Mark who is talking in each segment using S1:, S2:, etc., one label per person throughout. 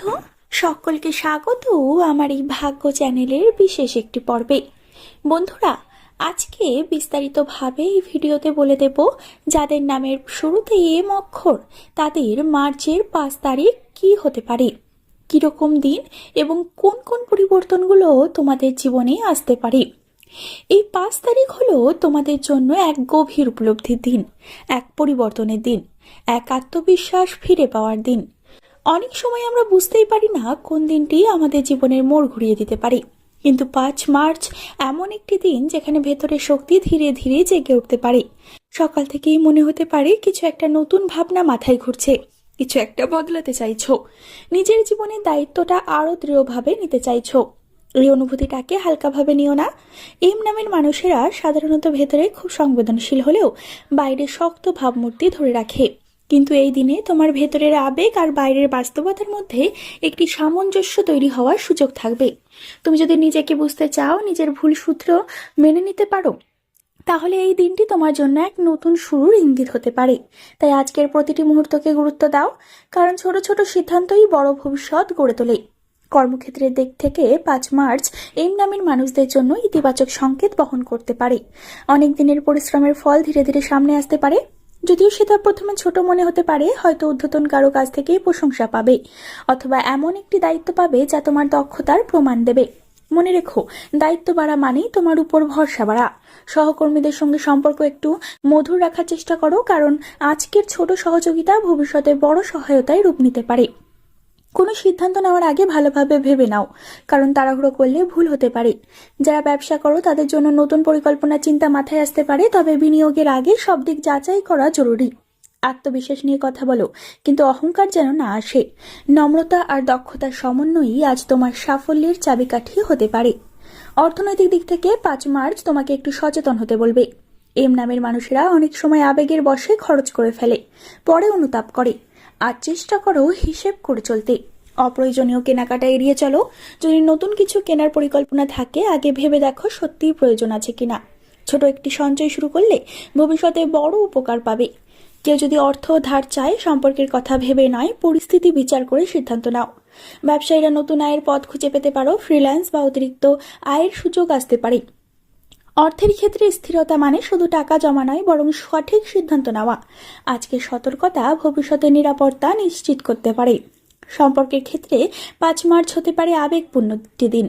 S1: বন্ধু, সকলকে স্বাগত আমার এই ভাগ্য চ্যানেলের বিশেষ একটি পর্বে। বন্ধুরা, আজকে বিস্তারিতভাবে এই ভিডিওতে বলে দেব যাদের নামের শুরুতে এম অক্ষর তাদের মার্চের 5 তারিখ কি হতে পারে, কিরকম দিন এবং কোন কোন পরিবর্তনগুলো তোমাদের জীবনে আসতে পারে। এই 5 তারিখ হলো তোমাদের জন্য এক গভীর উপলব্ধির দিন, এক পরিবর্তনের দিন, এক আত্মবিশ্বাস ফিরে পাওয়ার দিন। অনেক সময় আমরা বুঝতেই পারি না কোন দিনটি আমাদের জীবনের মোড় ঘুরিয়ে দিতে পারে, কিন্তু 5 মার্চ এমন একটি দিন যেখানে ভেতরের শক্তি ধীরে ধীরে জেগে উঠতে পারে। সকাল থেকেই মনে হতে পারে কিছু একটা নতুন ভাবনা মাথায় ঘুরছে, কিছু একটা বদলাতে চাইছো, নিজের জীবনের দায়িত্বটা আরো দৃঢ়ভাবে নিতে চাইছো। এই অনুভূতিটাকে হালকাভাবে নিও না। এম নামের মানুষেরা সাধারণত ভেতরে খুব সংবেদনশীল হলেও বাইরে শক্ত ভাবমূর্তি ধরে রাখে, কিন্তু এই দিনে তোমার ভেতরের আবেগ আর বাইরের বাস্তবতার মধ্যে একটি সামঞ্জস্য তৈরি হওয়ার সুযোগ থাকবে। তুমি যদি নিজেকে বুঝতে চাও, নিজের ভুল সূত্র মেনে নিতে পারো, তাহলে এই দিনটি তোমার জন্য এক নতুন শুরুর ইঙ্গিত হতে পারে। তাই আজকের প্রতিটি মুহূর্তকে গুরুত্ব দাও, কারণ ছোট ছোট সিদ্ধান্তই বড় ভবিষ্যৎ গড়ে তোলে। কর্মক্ষেত্রের দিক থেকে 5 মার্চ এম নামের মানুষদের জন্য ইতিবাচক সংকেত বহন করতে পারে। অনেক দিনের পরিশ্রমের ফল ধীরে ধীরে সামনে আসতে পারে। যদিও সেটা প্রথমে ছোট মনে হতে পারে, হয়তো ঊর্ধ্বতন কারো কাছ থেকেই প্রশংসা পাবে, অথবা এমন একটি দায়িত্ব পাবে যা তোমার দক্ষতার প্রমাণ দেবে। মনে রেখো, দায়িত্ব বাড়া মানেই তোমার উপর ভরসা বাড়া। সহকর্মীদের সঙ্গে সম্পর্ক একটু মধুর রাখার চেষ্টা করো, কারণ আজকের ছোট সহযোগিতা ভবিষ্যতে বড় সহায়তায় রূপ নিতে পারে। কোনো সিদ্ধান্ত নেওয়ার আগে ভালোভাবে ভেবে নাও, কারণ তাড়াহুড়ো করলে ভুল হতে পারে। যারা ব্যবসা করো তাদের জন্য নতুন পরিকল্পনা চিন্তা মাথায় আসতে পারে, তবে বিনিয়োগের আগে সব দিক যাচাই করা জরুরি। আত্মবিশ্বাস নিয়ে কথা বলো, কিন্তু অহংকার যেন না আসে। নম্রতা আর দক্ষতার সমন্বয়ই আজ তোমার সাফল্যের চাবিকাঠি হতে পারে। অর্থনৈতিক দিক থেকে 5 মার্চ তোমাকে একটু সচেতন হতে বলবে। এম নামের মানুষেরা অনেক সময় আবেগের বশে খরচ করে ফেলে, পরে অনুতাপ করে। আর চেষ্টা করো হিসেব করে চলতে। অপ্রয়োজনীয় কেনাকাটা এড়িয়ে চলো। যদি নতুন কিছু কেনার পরিকল্পনা থাকে, আগে ভেবে দেখো সত্যিই প্রয়োজন আছে কিনা। ছোট একটি সঞ্চয় শুরু করলে ভবিষ্যতে বড় উপকার পাবে। কেউ যদি অর্থ ধার চায়, সম্পর্কের কথা ভেবে নয়, পরিস্থিতি বিচার করে সিদ্ধান্ত নাও। ব্যবসায়ীরা নতুন আয়ের পথ খুঁজে পেতে পারো। ফ্রিল্যান্স বা অতিরিক্ত আয়ের সুযোগ আসতে পারে। অর্থের ক্ষেত্রে স্থিরতা মানে শুধু টাকা জমা নয়, বরং সঠিক সিদ্ধান্ত নেওয়া। আজকের সতর্কতা ভবিষ্যতের নিরাপত্তা নিশ্চিত করতে পারে। সম্পর্কের ক্ষেত্রে 5 মার্চ হতে পারে আবেগপূর্ণ একটি দিন।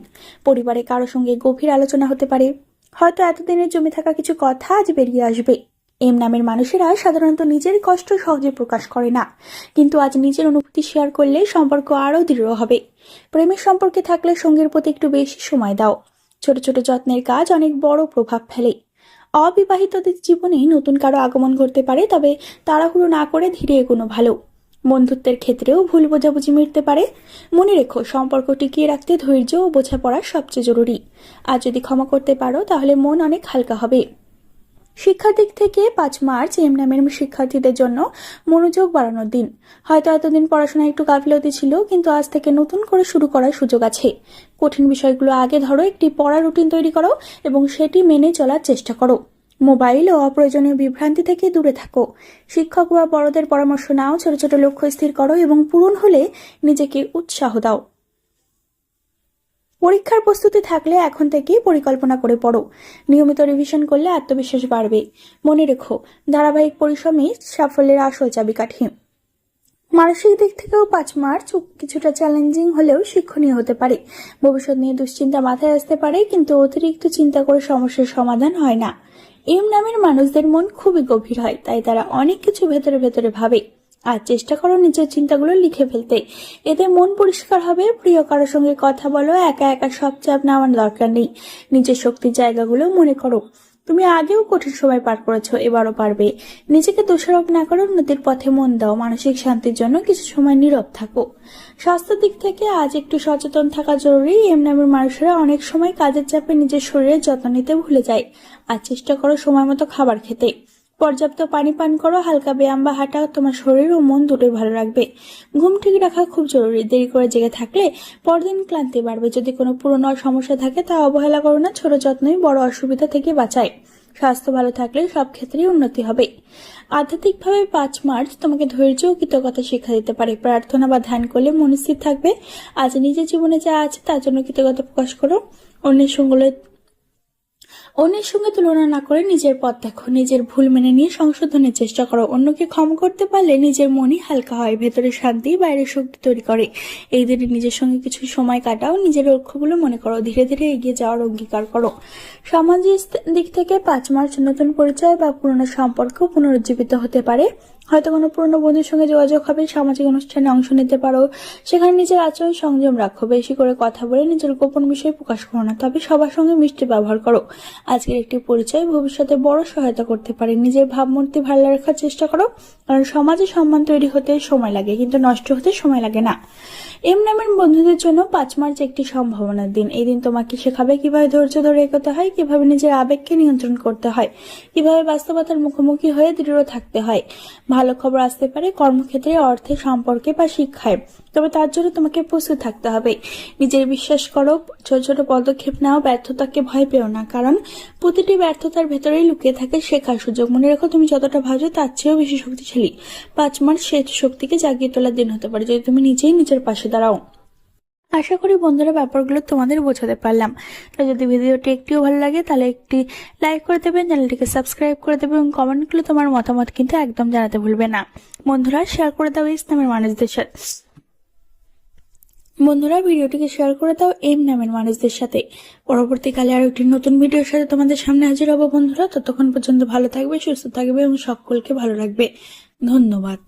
S1: পরিবারে কারো সঙ্গে গভীর আলোচনা হতে পারে। হয়তো এতদিনের জমে থাকা কিছু কথা আজ বেরিয়ে আসবে। এম নামের মানুষেরা সাধারণত নিজের কষ্ট সহজে প্রকাশ করে না, কিন্তু আজ নিজের অনুভূতি শেয়ার করলে সম্পর্ক আরও দৃঢ় হবে। প্রেমের সম্পর্কে থাকলে সঙ্গীর প্রতি একটু বেশি সময় দাও। ছোট ছোট যত্নের কাজ অনেক বড় প্রভাব ফেলে। অবিবাহিতদের জীবনে নতুন কারো আগমন ঘটতে পারে, তবে তাড়াহুড়ো না করে ধীরে এগোনো ভালো। বন্ধুত্বের ক্ষেত্রেও ভুল বোঝাবুঝি মিটতে পারে। মনে রেখো, সম্পর্ক টিকিয়ে রাখতে ধৈর্য ও বোঝাপড়া সবচেয়ে জরুরি। আর যদি ক্ষমা করতে পারো, তাহলে মন অনেক হালকা হবে। শিক্ষার দিক থেকে 5 মার্চ এম নামের শিক্ষার্থীদের জন্য মনোযোগ বাড়ানোর দিন। হয়তো এতদিন পড়াশোনায় একটু গাফিলতি ছিল, কিন্তু আজ থেকে নতুন করে শুরু করার সুযোগ আছে। কঠিন বিষয়গুলো আগে ধরো, একটি পড়ার রুটিন তৈরি করো এবং সেটি মেনে চলার চেষ্টা করো। মোবাইল ও অপ্রয়োজনীয় বিভ্রান্তি থেকে দূরে থাকো। শিক্ষক বা বড়দের পরামর্শ নাও। ছোট ছোট লক্ষ্য স্থির করো এবং পূরণ হলে নিজেকে উৎসাহ দাও। পরীক্ষার প্রস্তুতি থাকলে এখন থেকেই পরিকল্পনা করে পড়ো। নিয়মিত রিভিশন করলে আত্মবিশ্বাস বাড়বে। মনে রেখো, ধারাবাহিক পরিশ্রমই সাফল্যের আসল চাবিকাঠি। মানসিক দিক থেকেও 5 মার্চ কিছুটা চ্যালেঞ্জিং হলেও শিক্ষণীয় হতে পারে। ভবিষ্যৎ নিয়ে দুশ্চিন্তা মাথায় আসতে পারে, কিন্তু অতিরিক্ত চিন্তা করে সমস্যার সমাধান হয় না। এম নামের মানুষদের মন খুবই গভীর হয়, তাই তারা অনেক কিছু ভেতরে ভেতরে ভাবে। আর চেষ্টা করো নিজের চিন্তাগুলো লিখে ফেলতে, এতে মন পরিষ্কার হবে। প্রিয় কারোর সঙ্গে কথা বলো, একা একা সব চাপ নেওয়ার দরকার নেই। নিজের শক্তির জায়গাগুলো মনে করো। তুমি আগেও কঠিন সময় পার করেছো, এবারও পারবে। নিজেকে দোষারোপ না করো, উন্নতির পথে মন দাও। মানসিক শান্তির জন্য কিছু সময় নীরব থাকো। স্বাস্থ্যের দিক থেকে আজ একটু সচেতন থাকা জরুরি। এম নামের মানুষেরা অনেক সময় কাজের চাপে নিজের শরীরের যত্ন নিতে ভুলে যায়। আর চেষ্টা করো সময় মতো খাবার খেতে। পর্যাপ্ত পানি পান করো। হালকা ব্যায়াম বা হাঁটা তোমার শরীর ও মন দুটোই ভালো রাখবে। ঘুম ঠিক রাখা খুব জরুরি। দেরি করে জেগে থাকলে পরদিন ক্লান্তি বাড়বে। যদি কোনো পুরনো সমস্যা থাকে তা অবহেলা করো না। ছোট যত্নই বড় অসুবিধা থেকে বাঁচায়। স্বাস্থ্য ভালো থাকলে সব ক্ষেত্রেই উন্নতি হবে। আধ্যাত্মিকভাবে 5 মার্চ তোমাকে ধৈর্য ও কৃতজ্ঞতা শিক্ষা দিতে পারে। প্রার্থনা বা ধ্যান করলে মন স্থির থাকবে। আজ নিজের জীবনে যা আছে তার জন্য কৃতজ্ঞতা প্রকাশ করো। অন্যের সঙ্গে তুলনা না করে নিজের পথ দেখো। নিজের ভুল মেনে নিয়ে সংশোধনের চেষ্টা করো। অন্যকে ক্ষমা করতে পারলে নিজের মনই হালকা হয়। ভেতরে শান্তি বাইরের শক্তি তৈরি করে। এই দিনে নিজের সঙ্গে কিছু সময় কাটাও। নিজের লক্ষ্যগুলো মনে করো। ধীরে ধীরে এগিয়ে যাওয়ার অঙ্গীকার করো। সামাজিক দিক থেকে 5 মার্চ নতুন পরিচয় বা পুরনো সম্পর্ক পুনরুজ্জীবিত হতে পারে। হয়তো কোনো পুরনো বন্ধুর সঙ্গে যোগাযোগ হবে। সামাজিক অনুষ্ঠানে অংশ নিতে পারো। সেখানে নিজের আচরণ সংযম রাখো। বেশি করে কথা বলে নিজের গোপন বিষয় প্রকাশ করো না, তবে সবার সঙ্গে মিষ্টি ব্যবহার করো। আজকের একটি পরিচয় ভবিষ্যতে বড় সহায়তা করতে পারে। নিজের ভাবমূর্তি ভালো রাখার চেষ্টা করো, কারণ সমাজে সম্মান তৈরি হতে সময় লাগে, কিন্তু নষ্ট হতে সময় লাগে না। এম নামের বন্ধুদের জন্য 5 মার্চ একটি সম্ভাবনার দিন। এই দিন তোমাকে শেখাবে কিভাবে ধৈর্য ধরে এগোতে হয়, কিভাবে নিজের আবেগকে নিয়ন্ত্রণ করতে হয়, কিভাবে বাস্তবতার মুখোমুখি হয়ে দৃঢ় থাকতে হয়। ভালো খবর আসতে পারে কর্মক্ষেত্রে, অর্থে, সম্পর্কে বা শিক্ষায়, তবে তার জন্য তোমাকে প্রস্তুত থাকতে হবে। নিজের বিশ্বাস করো, ছোট ছোট পদক্ষেপ নাও। ব্যর্থতাকে ভয় পেও না, কারণ প্রতিটি ব্যর্থতার ভেতরেই লুকিয়ে থাকে শেখার সুযোগ। মনে রাখো, তুমি যতটা ভাবছো তার চেয়েও বেশি শক্তিশালী। 5 মার্চ সেই শক্তিকে জাগিয়ে তোলার দিন হতে পারে, যদি তুমি নিজেই নিজের পাশে দাঁড়াও। আশা করি বন্ধুরা ব্যাপারগুলো তোমাদের বোঝাতে পারলাম। তাই যদি ভিডিওটি একটিও ভালো লাগে তাহলে একটি লাইক করে দেবেন, চ্যানেলটিকে সাবস্ক্রাইব করে দেবেন এবং কমেন্ট করে তোমার মতামত কিন্তু একদম জানাতে ভুলবে না। বন্ধুরা শেয়ার করে দাও ইসলামের মানুষদের সাথে। বন্ধুরা ভিডিওটিকে শেয়ার করে দাও এম নামের মানুষদের সাথে। পরবর্তীকালে আরো একটি নতুন ভিডিওর সাথে তোমাদের সামনে হাজির হবো বন্ধুরা। ততক্ষণ পর্যন্ত ভালো থাকবে, সুস্থ থাকবে এবং সকলকে ভালো রাখবে। ধন্যবাদ।